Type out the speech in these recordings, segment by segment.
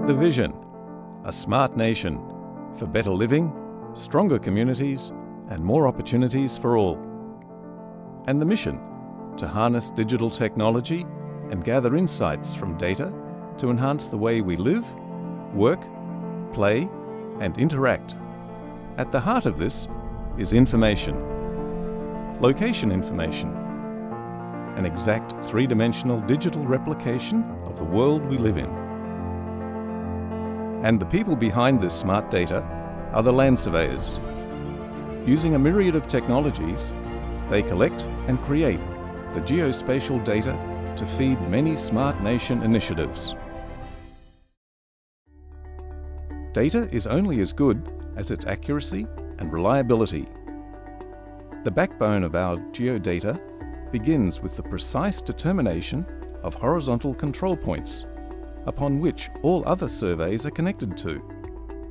The vision: a smart nation for better living, stronger communities, and more opportunities for all. And the mission: to harness digital technology and gather insights from data to enhance the way we live, work, play, and interact. At the heart of this is information. Location information, an exact three-dimensional digital replication of the world we live in. And the people behind this smart data are the land surveyors. Using a myriad of technologies, they collect and create the geospatial data to feed many Smart Nation initiatives. Data is only as good as its accuracy and reliability. The backbone of our geodata begins with the precise determination of horizontal control points, upon which all other surveys are connected to.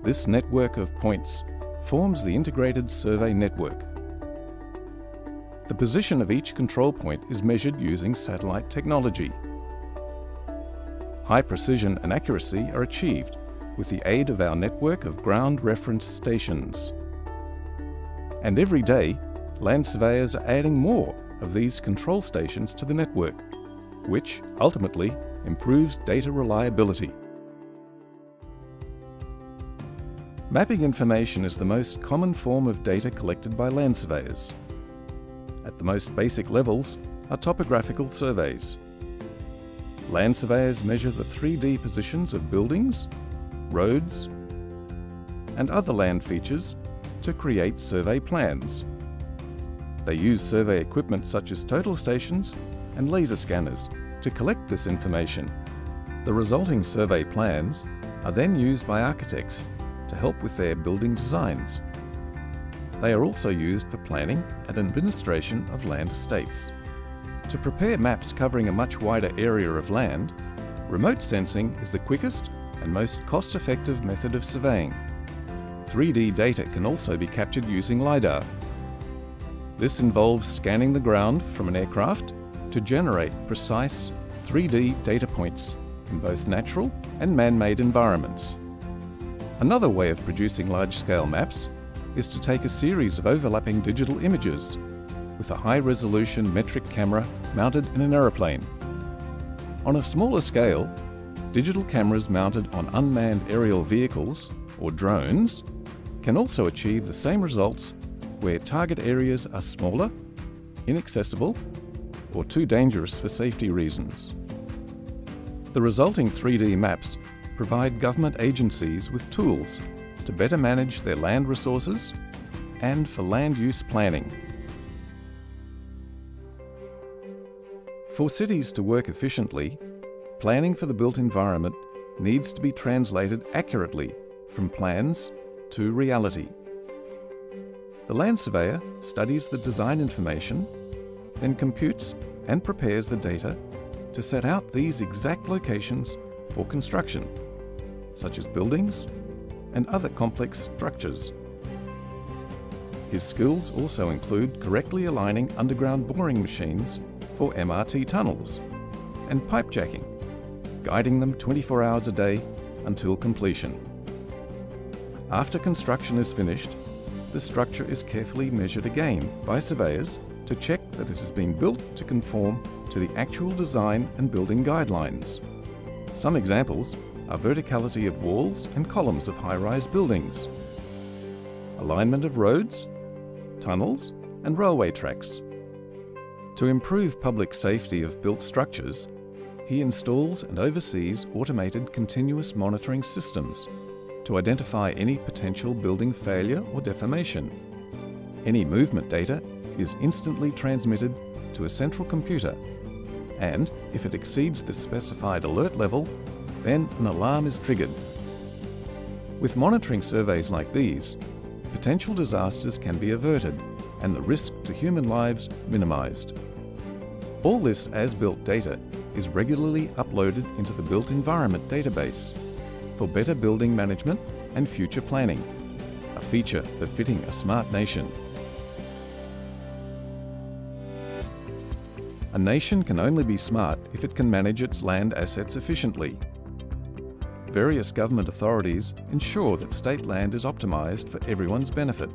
This network of points forms the integrated survey network. The position of each control point is measured using satellite technology. High precision and accuracy are achieved with the aid of our network of ground reference stations. And every day, land surveyors are adding more of these control stations to the network, which ultimately improves data reliability. Mapping information is the most common form of data collected by land surveyors. At the most basic levels are topographical surveys. Land surveyors measure the 3D positions of buildings, roads, and other land features to create survey plans. They use survey equipment such as total stations and laser scanners to collect this information. The resulting survey plans are then used by architects to help with their building designs. They are also used for planning and administration of land estates. To prepare maps covering a much wider area of land, remote sensing is the quickest and most cost-effective method of surveying. 3D data can also be captured using LiDAR. This involves scanning the ground from an aircraft to generate precise 3D data points in both natural and man-made environments. Another way of producing large-scale maps is to take a series of overlapping digital images with a high-resolution metric camera mounted in an aeroplane. On a smaller scale, digital cameras mounted on unmanned aerial vehicles, or drones, can also achieve the same results where target areas are smaller, inaccessible, or too dangerous for safety reasons. The resulting 3D maps provide government agencies with tools to better manage their land resources and for land use planning. For cities to work efficiently, planning for the built environment needs to be translated accurately from plans to reality. The land surveyor studies the design information, then computes and prepares the data to set out these exact locations for construction, such as buildings and other complex structures. His skills also include correctly aligning underground boring machines for MRT tunnels and pipe jacking, guiding them 24 hours a day until completion. After construction is finished, the structure is carefully measured again by surveyors to check that it has been built to conform to the actual design and building guidelines. Some examples are verticality of walls and columns of high-rise buildings, alignment of roads, tunnels, and railway tracks. To improve public safety of built structures, he installs and oversees automated continuous monitoring systems to identify any potential building failure or deformation. Any movement data is instantly transmitted to a central computer, and if it exceeds the specified alert level, then an alarm is triggered. With monitoring surveys like these, potential disasters can be averted and the risk to human lives minimised. All this as-built data is regularly uploaded into the Built Environment database for better building management and future planning, a feature befitting a smart nation. A nation can only be smart if it can manage its land assets efficiently. various government authorities ensure that state land is optimised for everyone's benefit,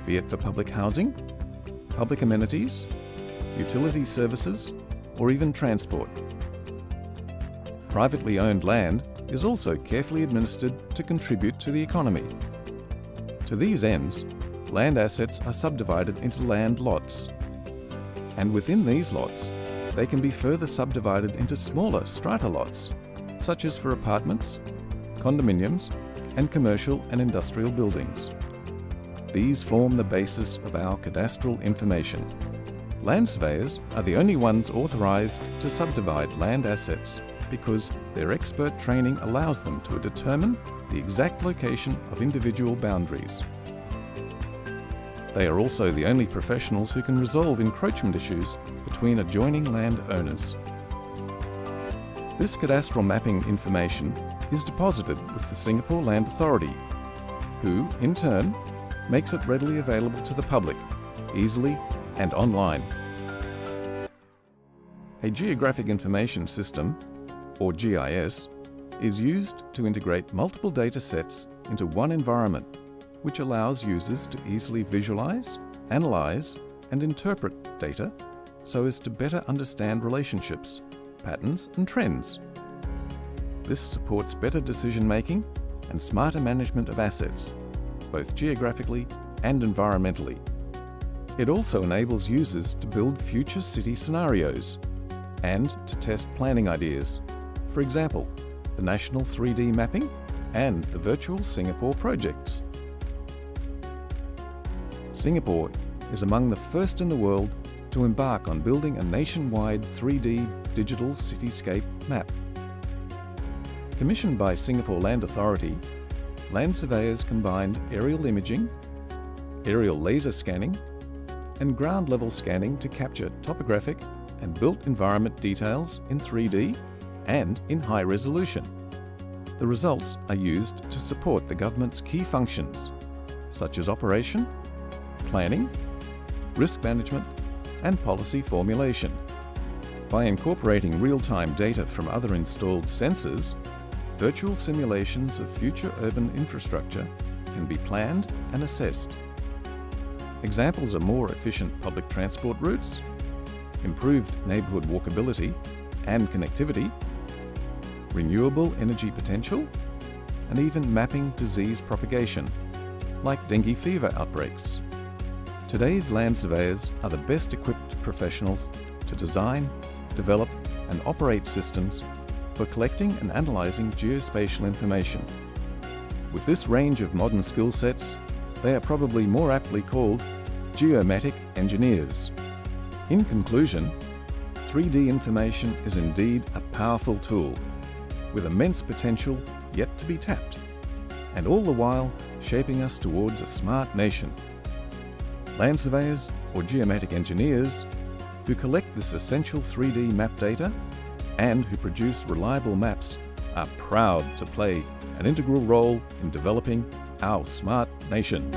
be it for public housing, public amenities, utility services, or even transport. Privately owned land is also carefully administered to contribute to the economy. To these ends, land assets are subdivided into land lots, and within these lots, they can be further subdivided into smaller strata lots, such as for apartments, condominiums, and commercial and industrial buildings. These form the basis of our cadastral information. Land surveyors are the only ones authorised to subdivide land assets because their expert training allows them to determine the exact location of individual boundaries. They are also the only professionals who can resolve encroachment issues between adjoining land owners. This cadastral mapping information is deposited with the Singapore Land Authority, who, in turn, makes it readily available to the public, easily and online. A Geographic Information System, or GIS, is used to integrate multiple data sets into one environment, which allows users to easily visualize, analyze, and interpret data so as to better understand relationships, patterns, and trends. This supports better decision-making and smarter management of assets, both geographically and environmentally. It also enables users to build future city scenarios and to test planning ideas. For example, the National 3D Mapping and the Virtual Singapore projects. Singapore is among the first in the world to embark on building a nationwide 3D digital cityscape map. Commissioned by Singapore Land Authority, land surveyors combined aerial imaging, aerial laser scanning, and ground-level scanning to capture topographic and built environment details in 3D and in high resolution. The results are used to support the government's key functions, such as operation, planning, risk management, and policy formulation. By incorporating real-time data from other installed sensors, virtual simulations of future urban infrastructure can be planned and assessed. Examples are more efficient public transport routes, improved neighbourhood walkability and connectivity, renewable energy potential, and even mapping disease propagation, like dengue fever outbreaks. Today's land surveyors are the best equipped professionals to design, develop, and operate systems for collecting and analysing geospatial information. With this range of modern skill sets, they are probably more aptly called geomatic engineers. In conclusion, 3D information is indeed a powerful tool, with immense potential yet to be tapped, and all the while shaping us towards a smart nation. Land surveyors, or geomatic engineers, who collect this essential 3D map data and who produce reliable maps are proud to play an integral role in developing our smart nation.